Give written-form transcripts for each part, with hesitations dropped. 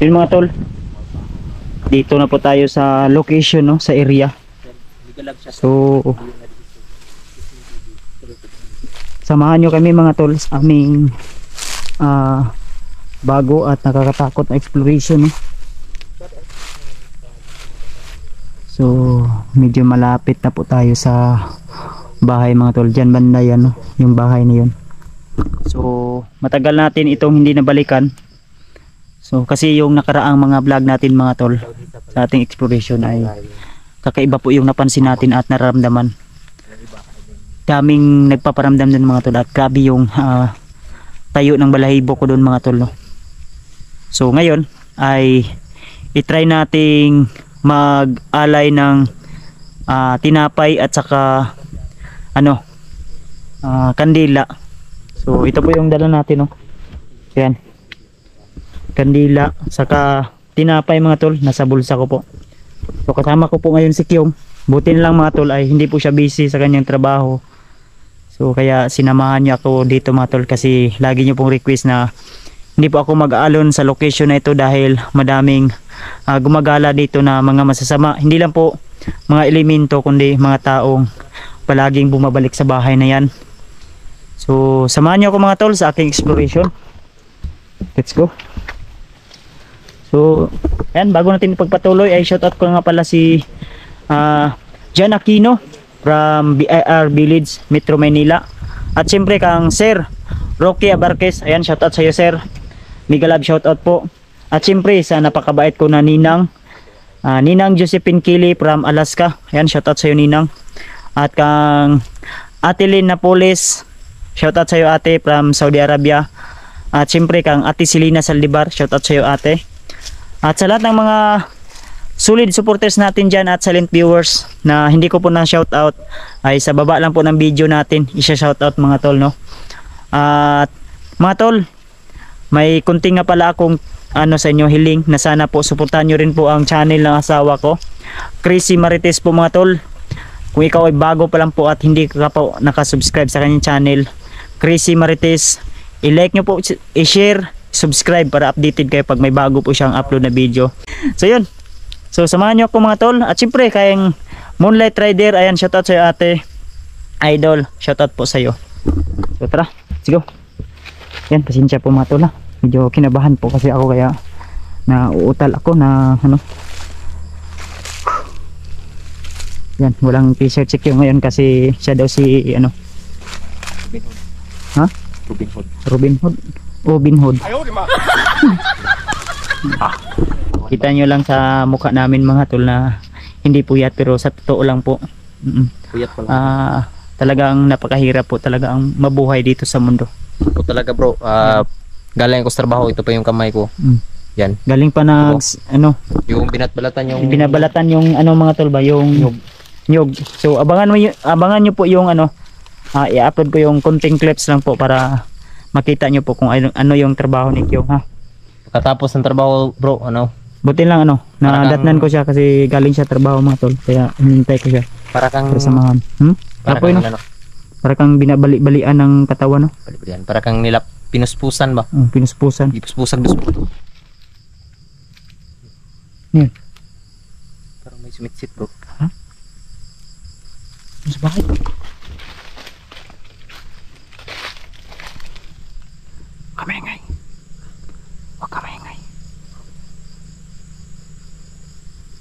Yun mga tol, dito na po tayo sa location, no, sa area. So samahan nyo kami mga tol sa aming bago at nakakatakot na exploration, no? So medyo malapit na po tayo sa bahay mga tol. Diyan banda yan, no? Yung bahay na yun. So matagal natin itong hindi nabalikan. So kasi yung nakaraang mga vlog natin mga tol sa ating exploration ay kakaiba po yung napansin natin at nararamdaman. Daming nagpaparamdam din mga tol at grabe yung tayo ng balahibo ko doon mga tol, no? So ngayon ay itry nating mag-alay ng tinapay at saka kandila. So ito po yung dala natin, no? Yan, kandila saka tinapay mga tol, nasa bulsa ko po. So kasama ko po ngayon si Kyong. Buti na lang mga tol ay hindi po siya busy sa kanyang trabaho. So kaya sinamahan niya ako dito mga tol, kasi lagi niyo pong request na hindi po ako mag-aalon sa location na ito dahil madaming gumagala dito na mga masasama. Hindi lang po mga elemento kundi mga taong palaging bumabalik sa bahay na yan. So samahan niyo ako mga tol sa aking exploration. Let's go. So ayan, bago natin ipagpatuloy ay shoutout ko nga pala si Jan Aquino from BIR Village, Metro Manila. At siyempre kang Sir Rocky Abarquez, ayan, shoutout sa iyo sir. Mega love shoutout po. At siyempre sa napakabait ko na Ninang Josephine Kili from Alaska, ayan, shoutout sa iyo Ninang. At kang Ate Lynn Napoles, shoutout sa iyo ate from Saudi Arabia. At siyempre kang Ate Selena Saldivar, shoutout sa iyo ate. At sa lahat ng mga solid supporters natin dyan at silent viewers na hindi ko po na shoutout, ay sa baba lang po ng video natin isa-shoutout mga tol, no? At mga tol, may kunting nga pala akong sa inyo hiling na sana po suportahan nyo rin po ang channel ng asawa ko, Chrissy Marites po mga tol. Kung ikaw ay bago pa lang po at hindi ka po nakasubscribe sa kanyang channel, Chrissy Marites, i-like nyo po, i-share, subscribe para updated kayo pag may bago po siyang upload na video. So yun, so samahan nyo ako mga tol. At syempre kayong Moonlight Rider, ayan, shoutout sa iyo ate Idol, shoutout po sa iyo. So tara, let's go. Yan, pasensya po mga tol, medyo kinabahan po kasi ako, kaya nauutal ako na yan, walang t-shirt si Q ngayon kasi siya daw si Robin Hood. Ha? Robin Hood. Robin Hood. Kita nyo lang sa mukha namin mga tol na hindi puyat, pero sa totoo lang po puyat pala. Talagang napakahirap po talaga ang mabuhay dito sa mundo. O talaga bro, galing ko sa trabaho, ito pa yung kamay ko. Yan. Galing pa yung binabalatan yung mga tol ba, yung nyog. So abangan nyo po yung i-upload ko yung konting clips lang po para makita nyo po kung ano yung trabaho ni Kyong, ha. Pagkatapos ng trabaho bro, buti lang nadatnan ko siya kasi galing siya trabaho mga tol, kaya hinintay ko siya para kang samahan. Para kang binabali-balian ng katawan, no? Para kang pinuspusan ba? Pinuspusan. Ipuspusan. Yan. Parang may sumitsit bro. Ha? Mas bakit? Kamengay. Huwag kamengay.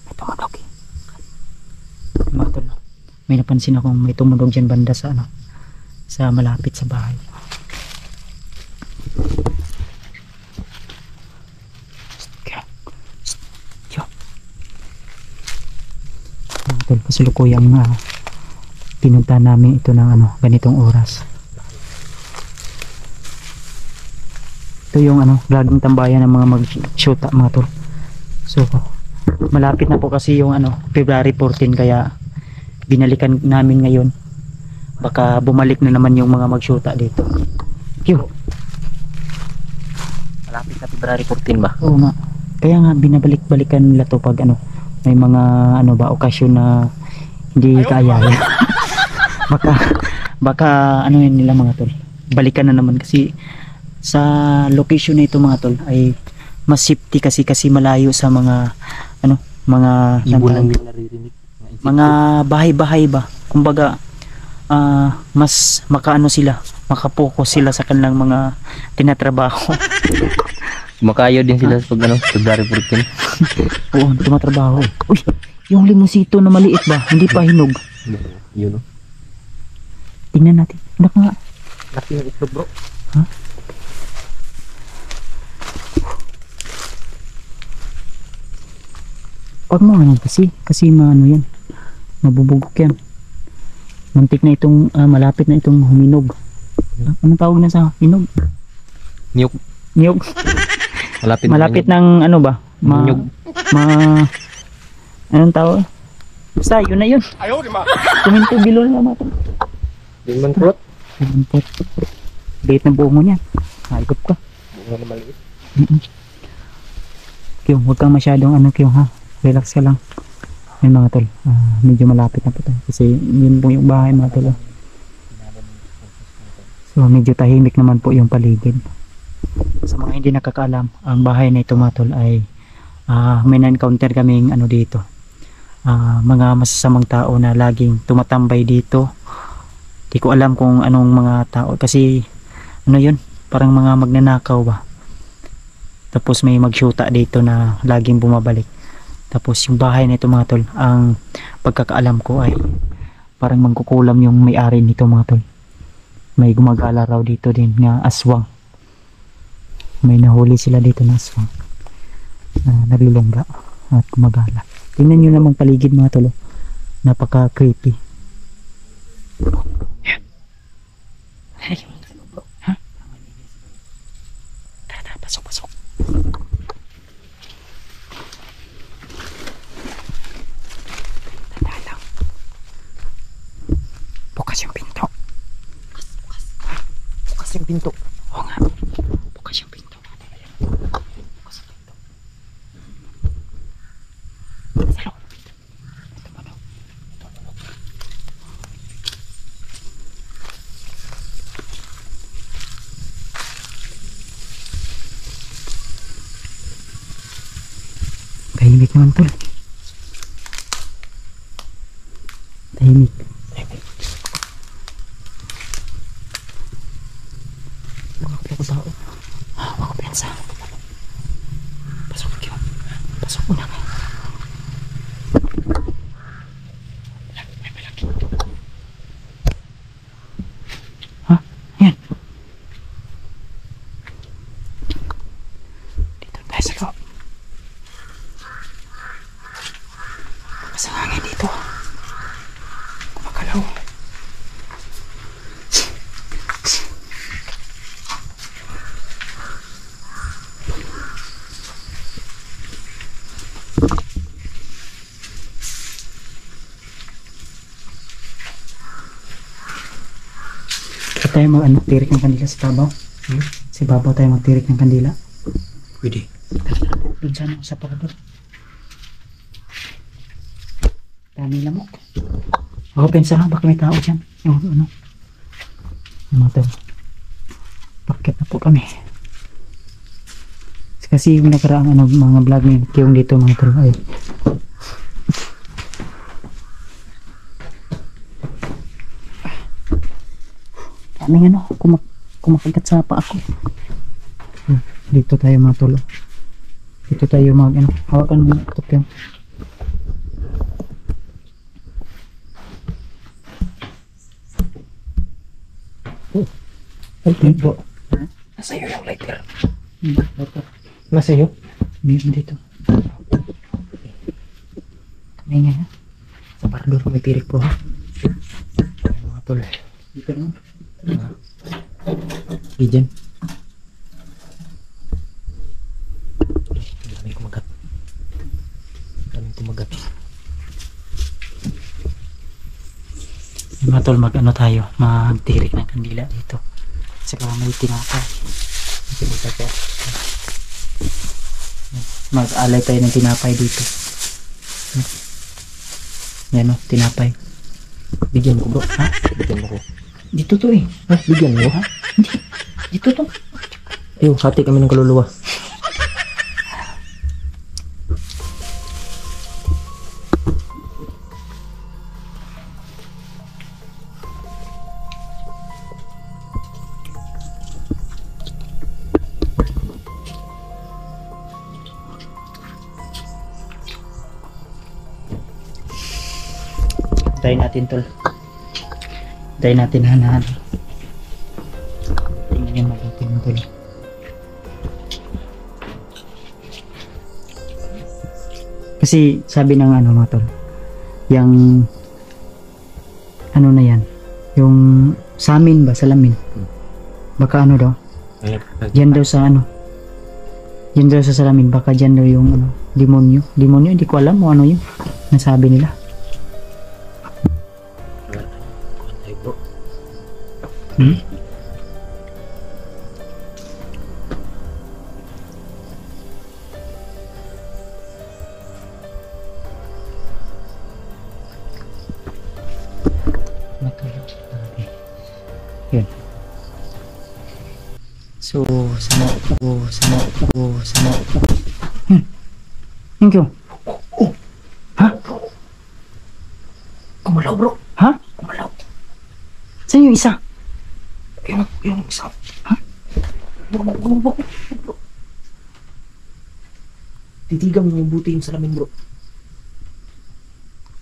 May tumunog eh. Mga tol, may napansin akong may tumunog dyan banda sa sa malapit sa bahay. Mga tol, kasalukuyang pinunta namin ito ng ganitong oras. Ito yung laging tambayan ng mga mag-shoota mga tol. So malapit na po kasi yung February 14, kaya binalikan namin ngayon. Baka bumalik na naman yung mga mag-shoota dito. Malapit na February 14 ba? Oo nga. Kaya nga binabalik-balikan nila to pag may mga okasyon na hindi kaya. baka yun nila mga tol, balikan na naman kasi sa location na ito mga tol ay mas safety kasi malayo sa mga ano, mga Ibon lang din naririnig. mga bahay-bahay ba. Kumbaga mas makaano sila, makapokus sila sa kanilang mga tinatrabaho. Makayo din sila sa pag ano, February 14. Oo, tumatrabaho. Uy, yung limosito na maliit ba, hindi pa hinog. Yun no. Tingnan natin. Anak nga. Laki ng itlog bro. Ha? Pag mo ano kasi maano yan. Mabubugok yan. Muntik na itong malapit na itong huminog. Anong tawag na sa hinog? Niyog. Niyog. Malapit ng ano ba? Niyog. Anong tawag? Basta yun na yun. Kuminto below na natin. Lemon fruit. Lemon fruit. Liit na bungo niyan. Haigop ka. Bunga na maliit. Kyung, huwag kang masyadong ano Kyung ha. Relax ka lang. Yan mga tol. Medyo malapit na po tayo. Kasi yun po yung bahay mga tol. So medyo tahimik naman po yung paligid. Sa mga hindi nakakaalam, ang bahay na ito mga tol ay may na-encounter kaming ano dito. Mga masasamang tao na laging tumatambay dito. Di ko alam kung anong mga tao kasi ano yun, parang mga magnanakaw ba. Tapos may magsyuta dito na laging bumabalik. Tapos yung bahay na ito mga tol, ang pagkakaalam ko ay parang mangkukulam yung may-ari nito mga tol. May gumagala raw dito din nga aswang. May nahuli sila dito na aswang. Naglulungga at gumagala. Tingnan nyo namang paligid mga tol. Napaka creepy. Hey, ha? Tara, pasok. Tanda lang. Bukas yung pinto. Bukas yung pinto. Oo nga. Bukas yung pinto. Bukas yung pinto. Sa loob. Ito pa daw. Tahimik naman tol. Tahimik. Mga tao. Mga pensa. Pasok ka. Pasok mo na nga. May malaki. Ha? Yan. Dito tayo sa loob. Sa hangin dito. Kumagalaw. Kaya tayo magtirik ng kandila sa babaw. Sa babaw tayo magtirik ng kandila. Pwede. Doon sana sa parador. Daming lamok. Ako pensa baka may tao dyan. Yung ano. Mga tao. Bakit na po kami. Kasi yung nakaraang ano, mga vlog ni Kyung dito mga tao ay daming ano kumakagat sa paa ko. Dito tayo mga tolo. Dito tayo mag ano. Hawakan mo ito Kyung. Ay, po. Nasa iyo yung lighter. Nasa iyo? Meron dito. Kamay nga ha. Sa parador may tirik po ha. Mga tol. Dito naman. Ijan. Daming kumagat. Daming kumagat. Mga tol, mag ano tayo, magtirik ng kandila dito. Saka may tinapay. Mag-alay tayo ng tinapay dito. Yan o, tinapay. Bigyan mo ko bro. Ha? Bigyan mo ko. Dito to eh. Bigyan mo? Ha? Hindi. Dito to. Ayun, hati kami ng kaluluwa. Tayo natin tol. Tayo natin hanahan. Tingnan yung mabuti mo tol. Kasi sabi ng ano mga tol, yung ano na yan, yung samin ba, salamin. Baka ano daw, yan daw sa ano, yan daw sa salamin, baka dyan daw yung ano, demonyo. Demonyo, hindi ko alam mo ano yun, nasabi nila. Hmm? Yun. So, sana. Thank you. Ha? Kumalaw bro. Ha? Kumalaw. Saan yung isa? Yung isa. Ha? Bro. Titigan mo yung buti yung salamin bro.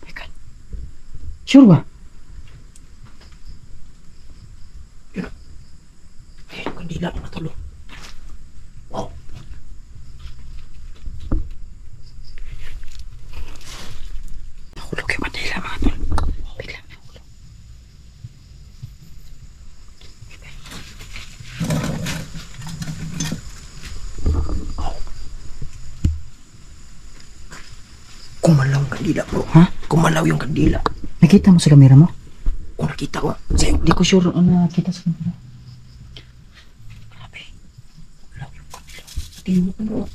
My God. Sure ba? Ayun, kandila na tulo. Wow. Nahulog yung kandila mga tol. Biglang nahulog. Kumalaw yung kandila bro. Ha? Kumalaw yung kandila. Nakita mo sa kamera mo? Kung nakita ko. Sa'yo. Hindi ko sure ano nakita sa kamera. Grabe. Kumalaw yung kandila. Tingin mo bro.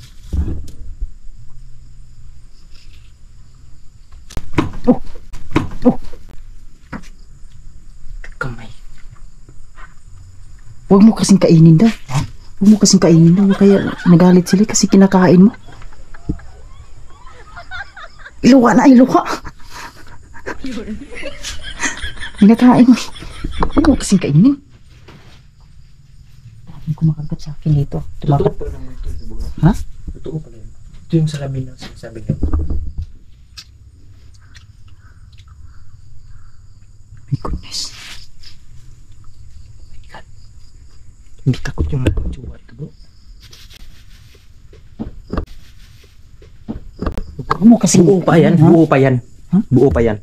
Oh! Kamay. Huwag mo kasing kainin daw. Huwag mo kasing kainin daw. Kaya nagalit sila kasi kinakain mo. Iluwa na, iluwa. Kinakain mo. Huwag mo kasing kainin. Hindi ko makagat sa akin dito. Totoo pa lang ito sa buga. Ha? Totoo pa lang. Ito yung salamin na sinasabi niya. My goodness. My God. Hindi takot yung mga tsuwa ito bro. Huwag mo kasing... Buo pa yan. Ha? Buo pa yan. Ha? Buo pa yan.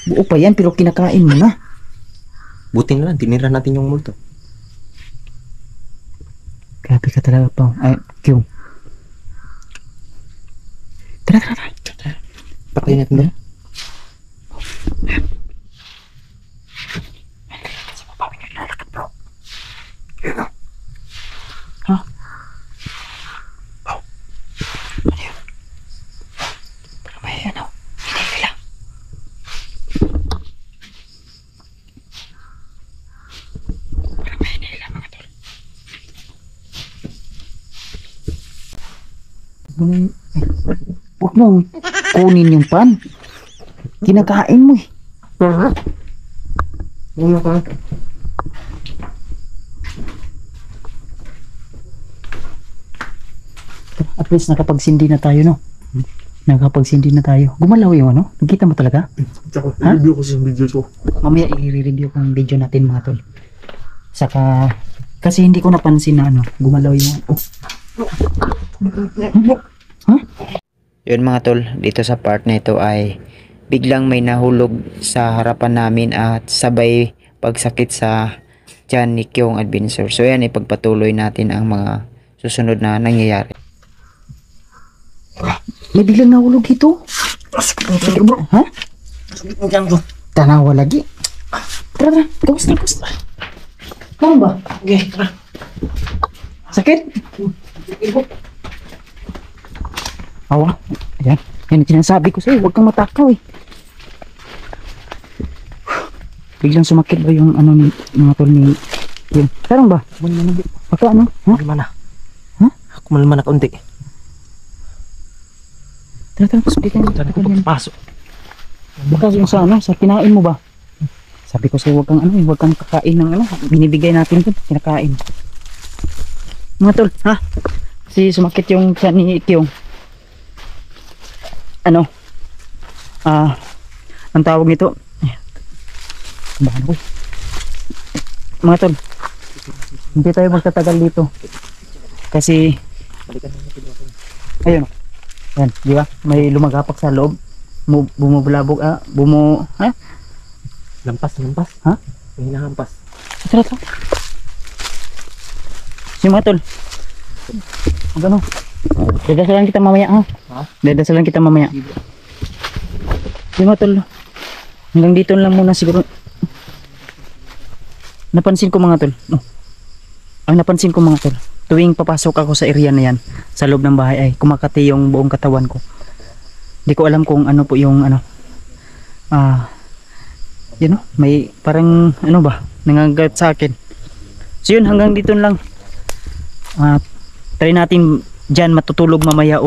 Buo pa yan pero kinakain mo na. Buti na lang. Tinira natin yung multo. Grabe ka talaga pa. Ay, Q. Tara. Patayin natin ba? Sa baba, may naglalakad bro. Ha? Oh. Ano yun? Parang may ano. Hindi lang. Parang may hinila mga tol. Huwag mong kunin yung pan. Kinakain mo eh. Ano ka? At least nakapagsindi na tayo, no? Nakapagsindi na tayo. Gumalaw yung ano? Nakita mo talaga? Tsaka, Ha? review ko sa video ko. Mamaya i-review ko yung video natin mga tol. Saka, kasi hindi ko napansin na ano, gumalaw yung... Oh. Huh? Yun mga tol, dito sa part na ito ay biglang may nahulog sa harapan namin at sabay pagsakit sa tiyan ni Kyong Adventure. So yan, ipagpatuloy natin ang mga susunod na nangyayari. May biglang nahulog ito? Sige bro. Ha? Sige mo dyan bro. Tanawa lagi. Tara, kamusta? Ano ba? Okay, tara. Sakit? Sige bro. Awa. Ayan. Yan ang sinasabi ko sa'yo. Huwag kang matakaw eh. Biglang sumakit ba yung ano ni mga tol ni yung tarong ba? Kumalman na. Baka ano? Ha? Kumalman na. Ha? Kumalman na kaunti. Tara, sabi ka Saan ko pagpasok? Baka yung sa ano, sa kinain mo ba? Sabi ko sa'yo, huwag kang ano, huwag kang kakain ng ano, binibigay natin ito, kinakain. Mga tol, ha? Si sumakit yung sa ni Kyong. Ano? ang tawag nito. Bahan ko. Mga tol, hindi tayo magtatagal dito. Kasi, ayun. Yan, di ba? May lumagapak sa loob. Bumubulabog, Lampas. Ha? May hinahampas. Tara. Si mga tol. Ano? Dadasalan kita mamaya, ha? Ha? Dadasalan kita mamaya. Si mga tol. Hanggang dito lang muna siguro. Napansin ko mga tol. Ang napansin ko mga tol. Tuwing papasok ako sa area na yan, sa loob ng bahay ay kumakati yung buong katawan ko. Hindi ko alam kung ano po yung may parang nangagat sa akin. So yun, hanggang dito lang. Try natin dyan matutulog mamaya.